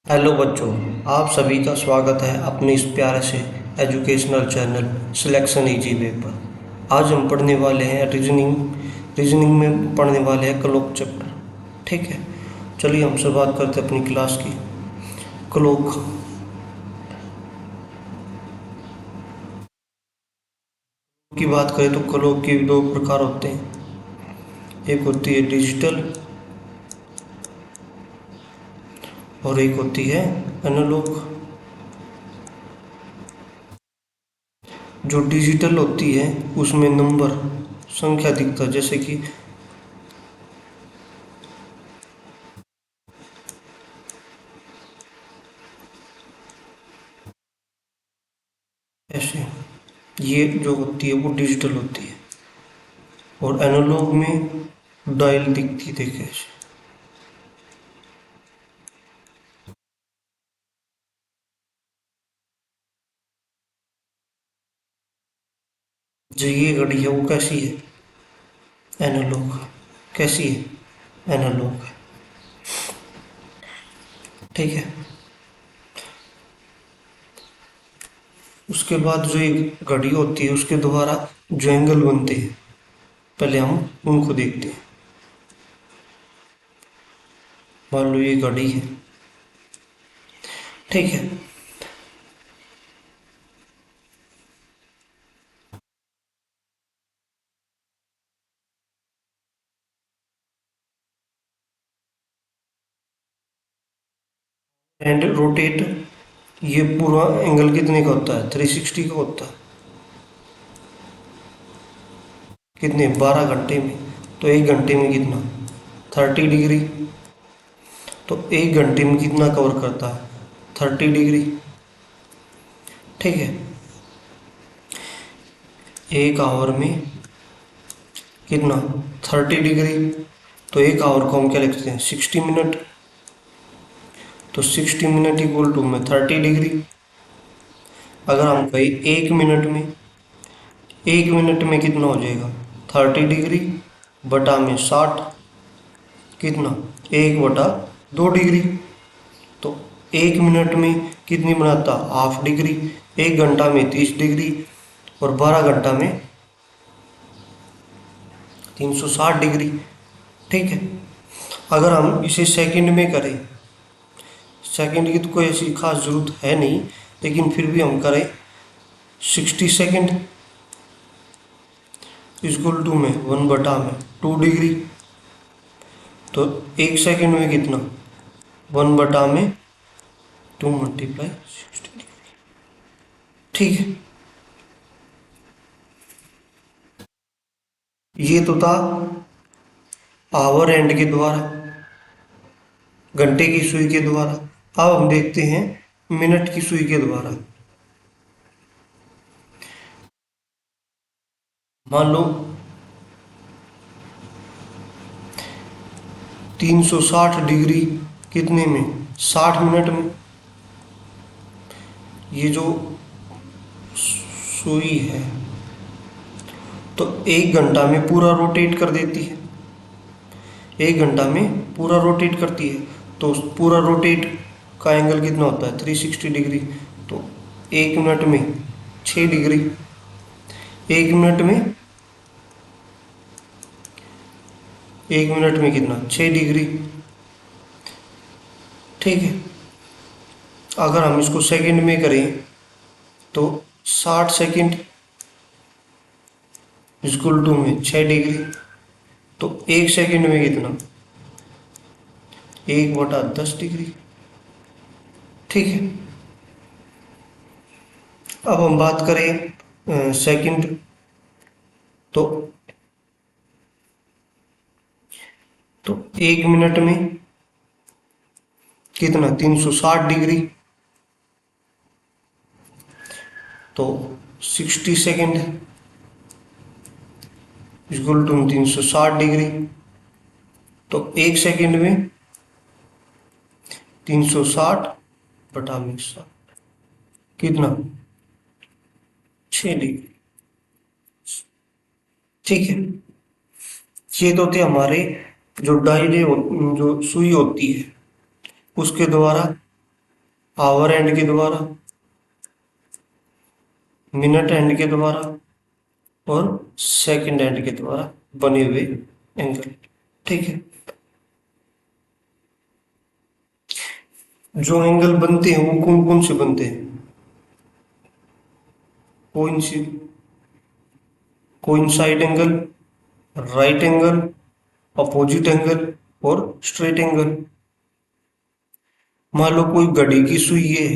Hello बच्चों, आप सभी का स्वागत है अपने इस प्यारे से educational channel selection easy way पर। आज हम पढ़ने वाले हैं रीजनिंग में पढ़ने वाले हैं क्लोक चैप्टर। ठीक है, चलिए हम शुरुआत करते हैं अपनी क्लास की। क्लोक की बात करें तो क्लोक के दो प्रकार होते हैं। एक होती है डिजिटल और एक होती है एनालॉग। जो डिजिटल होती है उसमें नंबर संख्या दिखता है, जैसे कि ऐसे। ये जो होती है वो डिजिटल होती है। और एनालॉग में डायल दिखती देखे ऐसे। जो ये घड़ी है वो कैसी है? एनालॉग। कैसी है? एनालॉग है। ठीक है। उसके बाद जो एक घड़ी होती है उसके द्वारा जो एंगल बनते हैं, पहले हम उनको देखते हैं। मान लो ये घड़ी है। ठीक है। एंड रोटेट, ये पूरा एंगल कितने का होता है? 360 का होता है। कितने? 12 घंटे में। तो 1 घंटे में कितना? 30 डिग्री। तो 1 घंटे में कितना कवर करता है? 30 डिग्री। ठीक है। 1 आवर में कितना? 30 डिग्री। तो 1 आवर को हम क्या लिखते हैं? 60 मिनट। तो 60 मिनट इक्वल टू में 30 डिग्री। अगर हम कहीं 1 मिनट में, 1 मिनट में कितना हो जाएगा? 30 डिग्री बटा में 60, कितना? 1/2 डिग्री। तो 1 मिनट में कितनी बनाता? Half degree. 1 घंटा में 30 डिग्री और 12 घंटा में 360 डिग्री। ठीक है। अगर हम इसे सेकंड में करें, सेकंड की तो कोई ऐसी खास जरूरत है नहीं, लेकिन फिर भी हम करें 60 सेकंड इक्वल टू में 1/2 डिग्री। तो 1 सेकंड में कितना? 1/2 डिग्री। ठीक है। ये तो था आवर एंड के द्वारा, घंटे की सुई के द्वारा। अब हम देखते हैं मिनट की सुई के द्वारा। मान लो 360 डिग्री कितने में? 60 मिनट में। ये जो सुई है तो 1 घंटा में पूरा रोटेट कर देती है। 1 घंटा में पूरा रोटेट करती है। तो पूरा रोटेट का एंगल कितना होता है? 360 डिग्री। तो 1 मिनट में 6 डिग्री। 1 मिनट में 1 मिनट में कितना? 6 डिग्री। ठीक है। अगर हम इसको सेकंड में करें तो 60 सेकंड इक्वल टू में 6 डिग्री। तो 1 सेकंड में कितना? 1/10 डिग्री। ठीक है। अब हम बात करें सेकंड, तो 1 मिनट में कितना? 360 डिग्री। तो 60 सेकंड इक्वल टू 360 डिग्री। तो 1 सेकंड में 360/60 कितना? 6 डिग्री। ठीक है। ये तो थे हमारे जो डायले जो सुई होती है उसके द्वारा आवर एंड के द्वारा, मिनट एंड के द्वारा और सेकंड एंड के द्वारा बने हुए एंगल। ठीक है, जो एंगल बनते हैं वो कौन कौन से बनते हैं? Coincide angle, right angle, opposite angle और स्ट्रेट एंगल। मान लो कोई घड़ी की सुई है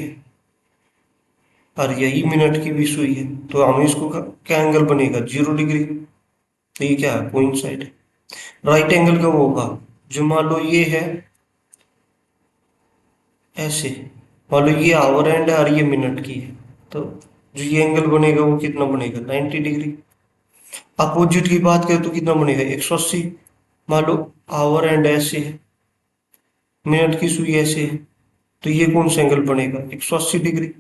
और यही मिनट की भी सुई है, तो हमें इसको क्या एंगल बनेगा? 0 डिग्री। तो ये क्या है? कोइंसाइड है। राइट एंगल कब होगा? जो मान लो ये है ऐसे, मान लो ये आवर एंड है और ये मिनट की है, तो जो ये एंगल बनेगा वो कितना बनेगा? 90 डिग्री। अपोजिट की बात करें तो कितना बनेगा? 180। मान लो आवर एंड ऐसे है, मिनट की सुई ऐसे है, तो ये कौन सा एंगल बनेगा? 180 डिग्री।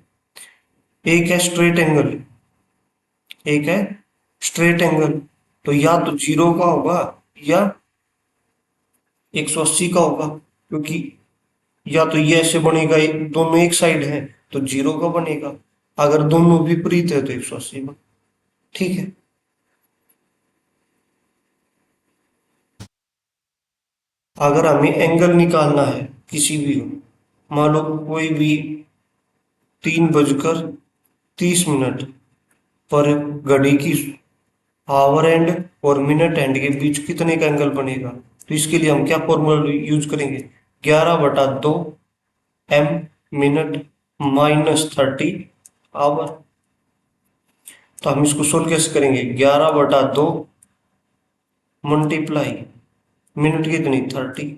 एक है स्ट्रेट एंगल, एक है स्ट्रेट एंगल, तो या तो 0 का होगा या 180 का होगा, क्योंकि या तो ये ऐसे बनेगा, दोनों एक साइड है तो 0 का बनेगा, अगर दोनों विपरीत है तो 180 का। ठीक है, अगर हमें एंगल निकालना है किसी भी हो, मान लो कोई भी 3:30 पर घड़ी की आवर एंड और मिनट एंड के बीच कितने का एंगल बनेगा? तो इसके लिए हम क्या फॉर्मूला यूज करेंगे? 11/2 m मिनट -30 आवर। तो हम इसको सोल्व कैसे करेंगे? 11/2 मल्टीप्लाई मिनट कितनी? 30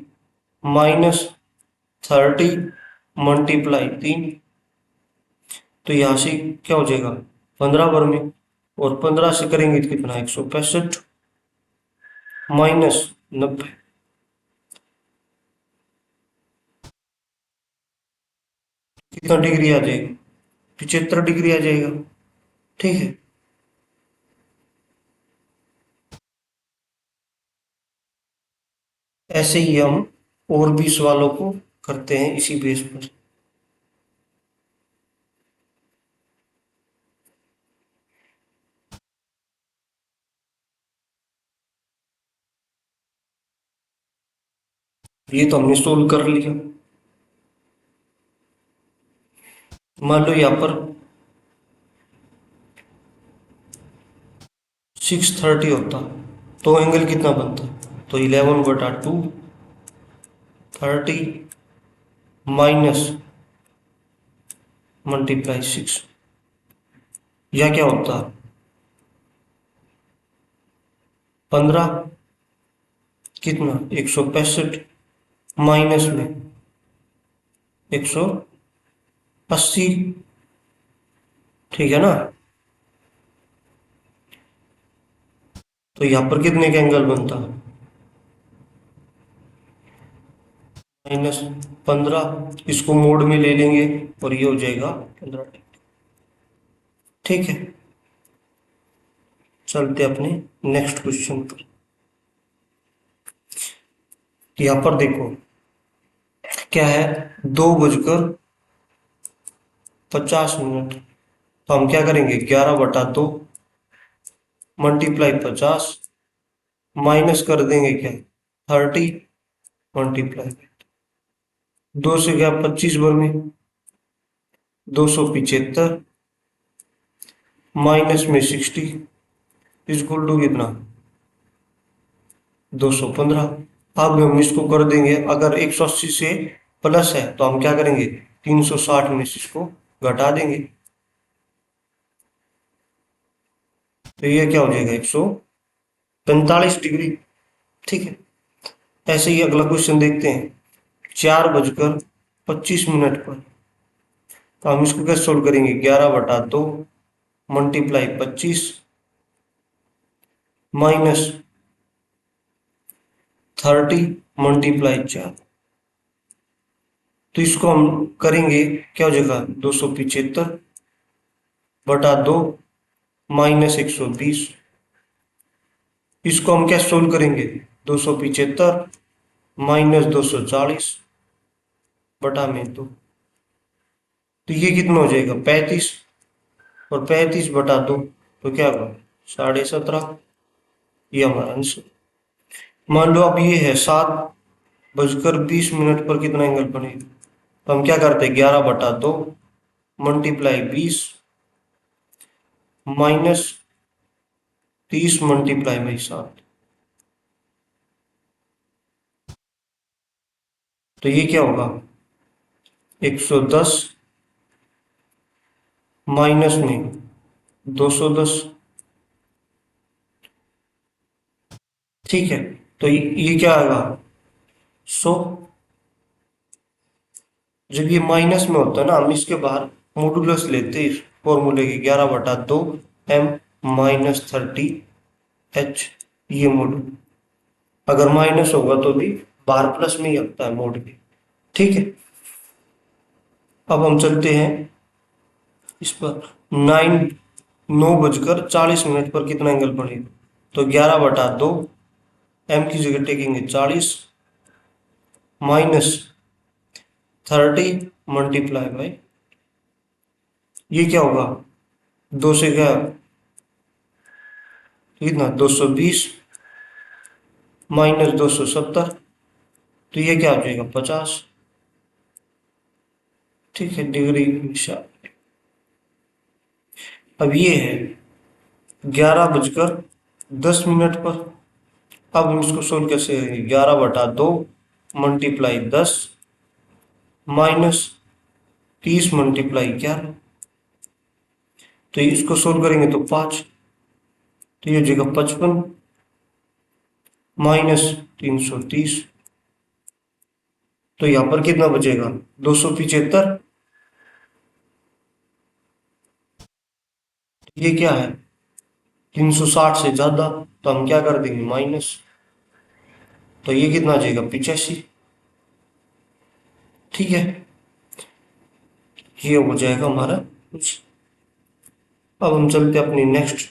-30 मल्टीप्लाई 3, तो यहाँ से क्या हो जाएगा? 15 बार में, और 15 से करेंगे तो कितना? 165 -90, कितना डिग्री आ जाएगा? 75 डिग्री आ जाएगा। ठीक है, ऐसे ही हम और भी सवालों को करते हैं इसी बेस पर। ये तो हमने सोल्व कर लिया। मान लो यहाँ पर 630 होता तो एंगल कितना बनता? तो 11/2 30 माइनस मल्टीप्लाई 6, या क्या होता? 15, कितना? 165 माइनस में 180। ठीक है ना? तो यहाँ पर कितने का एंगल बनता? -15, इसको मोड में ले लेंगे और ये हो जाएगा 15। ठीक है, चलते अपने नेक्स्ट क्वेश्चन पर। यहाँ पर देखो क्या है, 2:50। तो हम क्या करेंगे? 11/2 मल्टीप्लाई 50 माइनस कर देंगे क्या? 30 मल्टीप्लाई 2 से क्या? 25 बार में 275 माइनस में 60 इक्वल टू कितना? 215। अब हम इसको कर देंगे, अगर 180 से प्लस है तो हम क्या करेंगे? 360 में से इसको घटा देंगे, तो ये क्या हो जाएगा? 145 डिग्री। ठीक है, ऐसे ही अगला क्वेश्चन देखते हैं। 4:25 पर, तो हम इसको कैसे सोल्व करेंगे? 11/2 मल्टीप्लाई 25 माइनस 30 मल्टीप्लाई 4, तो इसको हम करेंगे क्या हो जाएगा? 275/2 -120। इसको हम क्या सोल्व करेंगे? 275 -240 बटा में 2, तो ये कितना हो जाएगा 35, और 35/2 तो क्या होगा 17.5। ये हमारा आंसर। मान लो अब ये है 7:20 पर कितना एंगल बनेगा, तो हम क्या करते हैं 11/2 मल्टीप्लाई 20 माइनस 30 मल्टीप्लाई बाई 7। तो ये क्या होगा 110 माइनस में 210। ठीक है, तो ये क्या आएगा 100। जब ये माइनस में होता है ना, हम इसके बाहर मॉडुलस लेते हैं फॉर्मूले के 11/2 m-30 h। ये मॉडुल अगर माइनस होगा तो भी बाहर प्लस में ही आता है मोड के। ठीक है, अब हम चलते हैं इस पर। 9:40 पर कितना एंगल पड़ेगा, तो 11/2 m की जगह टेकेंगे 40 माइनस 30 मल्टीप्लाई बाई, ये क्या होगा 2 से क्या कितना 220 माइनस 270, तो ये क्या हो जाएगा 50। ठीक है, डिग्री निशान। अब ये है 11:10 पर। अब हम इसको सोल्व कैसे करेंगे 11/2 मल्टीप्लाई 10 माइनस 30 मल्टीप्लाई 11। तो इसको सोल्व करेंगे तो 5, तो ये हो जाएगा 55 माइनस 330। तो यहां पर कितना बचेगा 275। ये क्या है 360 से ज्यादा, तो हम क्या कर देंगे माइनस, तो ये कितना आ जाएगा 85। ठीक है, ये हो जाएगा हमारा कुछ। अब हम चलते हैं अपनी नेक्स्ट।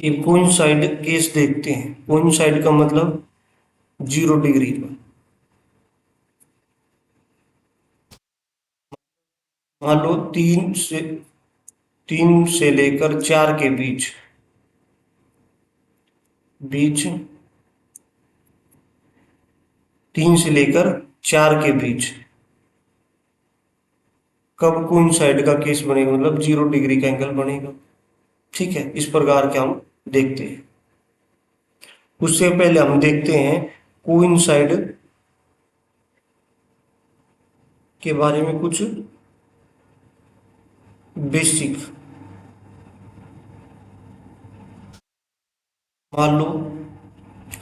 ये कोइंसाइड केस देखते हैं। कोइंसाइड का मतलब 0 डिग्री पर। मान लो 3 से लेकर 4 के बीच बीच 3 से लेकर 4 के बीच कब कोइंसाइड का केस बनेगा, मतलब 0 डिग्री का एंगल बनेगा। ठीक है, इस प्रकार के हम देखते हैं। उससे पहले हम देखते हैं कोइंसाइड के बारे में कुछ बेसिक। मान लो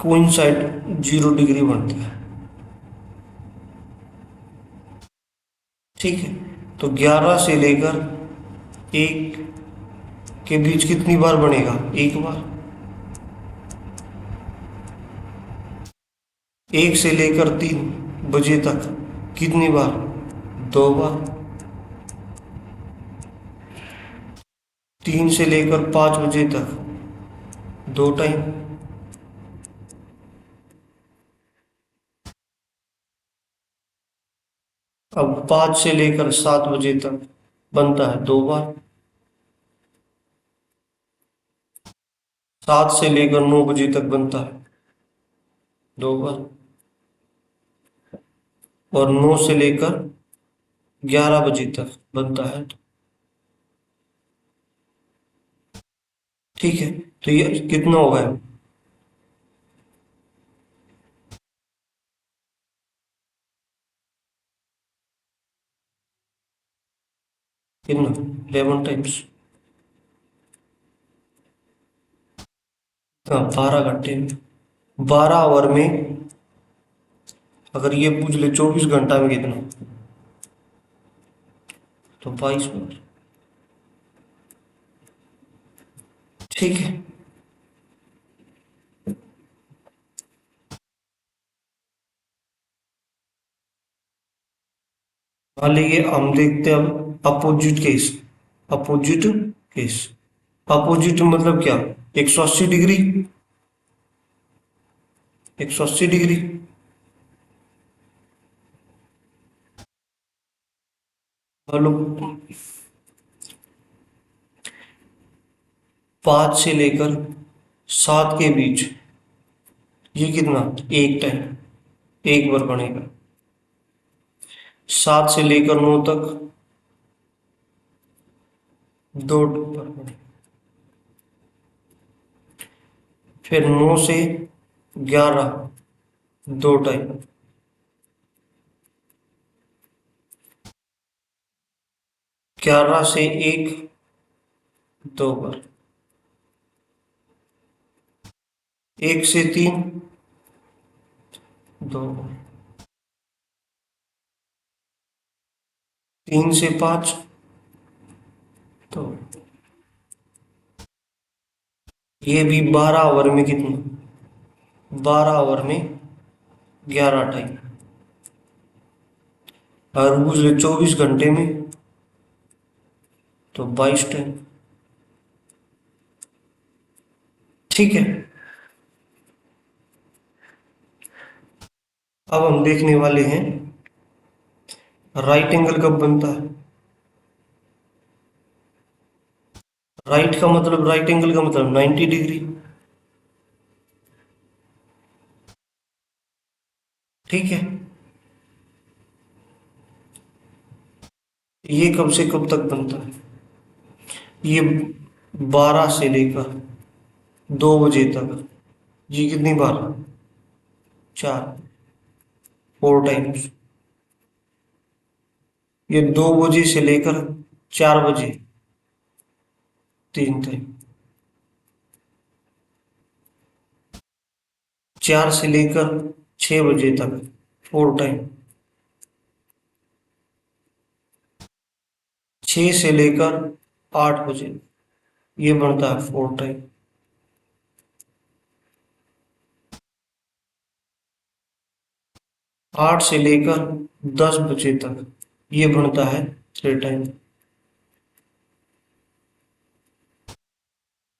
कोइंसाइड 0 डिग्री बनता है। ठीक है, तो 11 से लेकर 1 के बीच कितनी बार बनेगा, एक बार। 1 से लेकर 3 बजे तक कितनी बार, 2 बार। 3 से लेकर 5 बजे तक 2 टाइम। अब 5 से लेकर 7 बजे तक बनता है 2 बार। 7 से लेकर 9 बजे तक बनता है 2 बार। और 9 से लेकर 11 बजे तक बनता है। ठीक है, तो ये कितना होगा, कितना 11 टाइम्स। हाँ, 12 घंटे में। 12 आवर में अगर ये पूछ ले 24 घंटा में कितना, तो 22 बार। ठीक है, मान लीजिए हम देखते हैं अब opposite case. Opposite case, opposite मतलब क्या, 180 डिग्री, 180 डिग्री। हेलो, 5 से लेकर 7 के बीच, ये कितना, एक टाइम, एक बार बनेगा। 7 से लेकर 9 तक, दो बार बनेगा। फिर 9 से 11, दो टाइम। 11 से 1, दो बार। 1 से 3, दो बार। 3 से 5, तो ये भी 12 ओवर में कितना, 12 ओवर में 11 टाइम। और दूसरे 24 घंटे में तो 22 टाइम। ठीक है, अब हम देखने वाले हैं राइट एंगल कब बनता है। राइट एंगल का मतलब 90 डिग्री। ठीक है, ये कब से कब तक बनता है, ये 12 से लेकर 2 बजे तक। ये कितनी बार, 4, 4 टाइम्स। ये 2 बजे से लेकर 4 बजे, 3 टाइम। 4 से लेकर 6 बजे तक, 4 टाइम। 6 से लेकर 8 बजे, ये बनता है 4 टाइम। 8 से लेकर 10 बजे तक, ये बनता है 3 टाइम।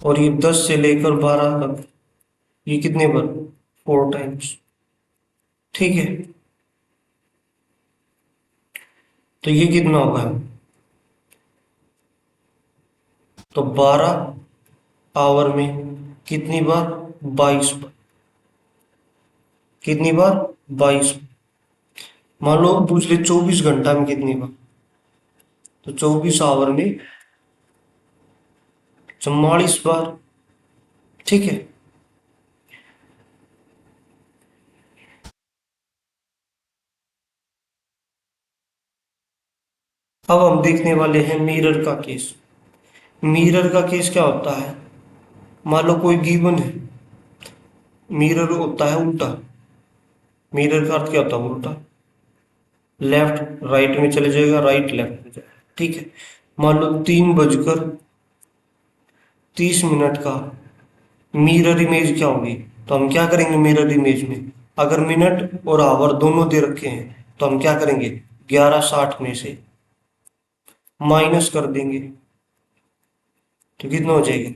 और ये 10 से लेकर 12 तक, ये कितने बार, 4 टाइम्स। ठीक है, तो ये कितना होगा, तो 12 आवर में कितनी बार, 22 बार। कितनी बार, 22। मान लो दूसरे 24 घंटा में कितनी बार, तो 24 आवर में 44 बार। ठीक है, अब हम देखने वाले हैं मिरर का केस। मिरर का केस क्या होता है, मान लो कोई गिवन है, मिरर होता है उल्टा। मिरर का अर्थ क्या होता है, उल्टा। लेफ्ट राइट में चले जाएगा, राइट लेफ्ट में जाएगा। ठीक है, मान लो 3 बजकर 30 मिनट का मिरर इमेज क्या होगी, तो हम क्या करेंगे मिरर इमेज में, अगर मिनट और आवर दोनों दे रखे हैं तो हम क्या करेंगे, 11:60 में से माइनस कर देंगे, तो कितना हो जाएगा,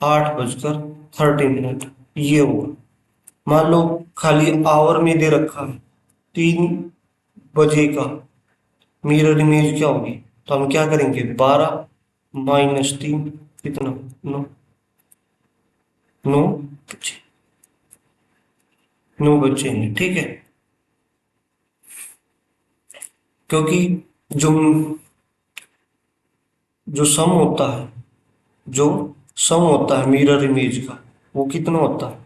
8:30 ये हुआ। मान लो खाली आवर में दे रखा है, 3 बजे का मिरर इमेज क्या होगी, तो हम क्या करेंगे, 12 - 3, कितना, 9, 9 बजे, 9 बजे। ठीक है, क्योंकि जो जो सम होता है, जो सम होता है मिरर इमेज का, वो कितना होता है।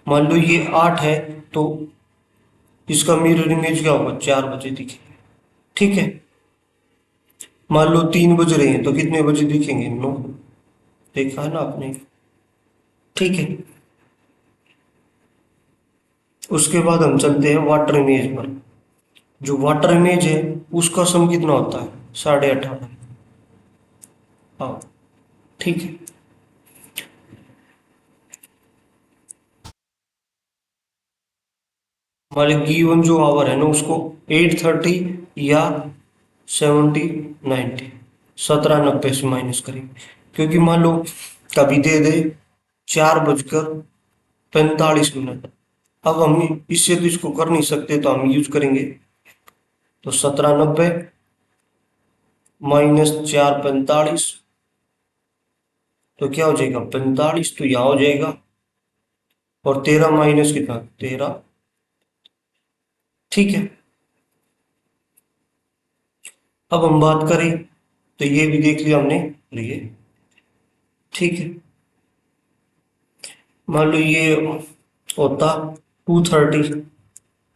मान लो ये 8 है, तो इसका मिरर इमेज क्या होगा, 4 बजे दिखेगा। ठीक है, मान लो 3 बज रहे हैं तो कितने बजे दिखेंगे, 9। देखा है ना आपने। ठीक है, उसके बाद हम चलते हैं वाटर इमेज पर। जो वाटर इमेज है उसका सम कितना होता है, 18.5। हाँ, ठीक है। हमारे गिवन जो आवर है ना, उसको 8:30 या 70 90, 17:90 से माइनस करेंगे, क्योंकि मान लो कभी दे दे 4:45। अब हम इससे तो इसको कर नहीं सकते, तो हम यूज करेंगे, तो 17:90 माइनस 4:45, तो क्या हो जाएगा 45, तो यहाँ हो जाएगा, और 13 माइनस कितना 13। ठीक है, अब हम बात करें तो ये भी देख लिया हमने, लिए ठीक है। मान लो ये होता 230,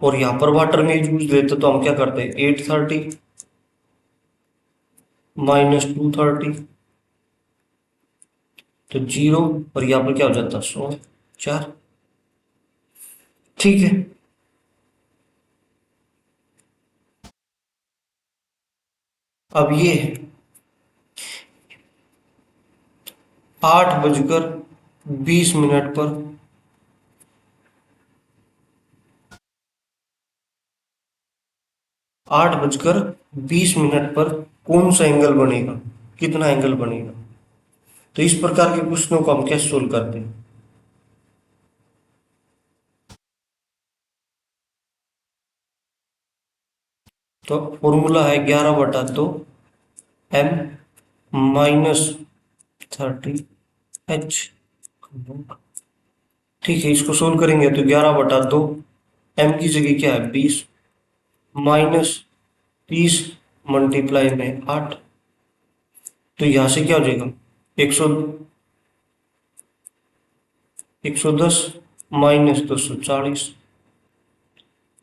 और यहाँ पर वाटर में यूज लेते तो हम क्या करते हैं 830 माइनस 230, तो 0, और यहाँ पर क्या हो जाता 100 4। ठीक है, अब ये 8:20 पर 8:20 पर कौन सा एंगल बनेगा, कितना एंगल बनेगा। तो इस प्रकार के क्वेश्चनों को हम कैसे सोल्व करते हैं, तो फॉर्मूला है 11/2 m माइनस 30h। ठीक है, इसको सोल्व करेंगे तो 11/2, m की जगह क्या है 20, माइनस 30 मल्टीप्लाई में 8, तो यहां से क्या हो जाएगा 100 110 माइनस 240,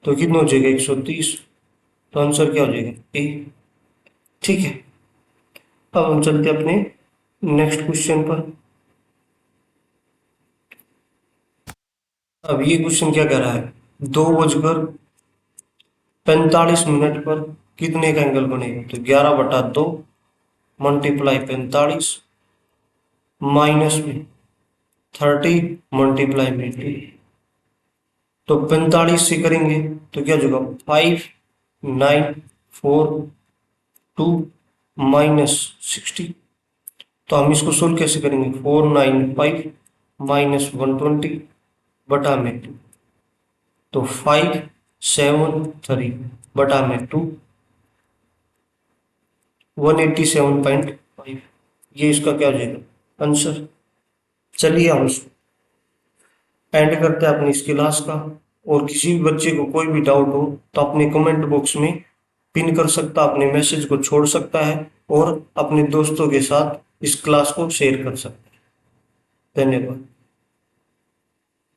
तो कितना हो जाएगा 130, तो आंसर क्या हो जाएगा ए। ठीक है, अब हम चलते हैं अपने नेक्स्ट क्वेश्चन पर। अब ये क्वेश्चन क्या कह रहा है, 2:45 पर कितने का एंगल बनेगा, तो 11/2 मल्टीप्लाई 45 माइनस में 30 मल्टीप्लाई में 2, तो 45 से करेंगे तो क्या होगा 5942 माइनस 60, तो हम इसको सोल्व कैसे करेंगे 495 माइनस 120 बटा में 2, तो 573 बटा में 2 187.5, ये इसका क्या हो जाएगा आंसर। चलिए हम एंड करते हैं अपनी इस क्लास का, और किसी भी बच्चे को कोई भी डाउट हो तो अपने कमेंट बॉक्स में पिन कर सकता, अपने मैसेज को छोड़ सकता है, और अपने दोस्तों के साथ इस क्लास को शेयर कर सकता है। धन्यवाद।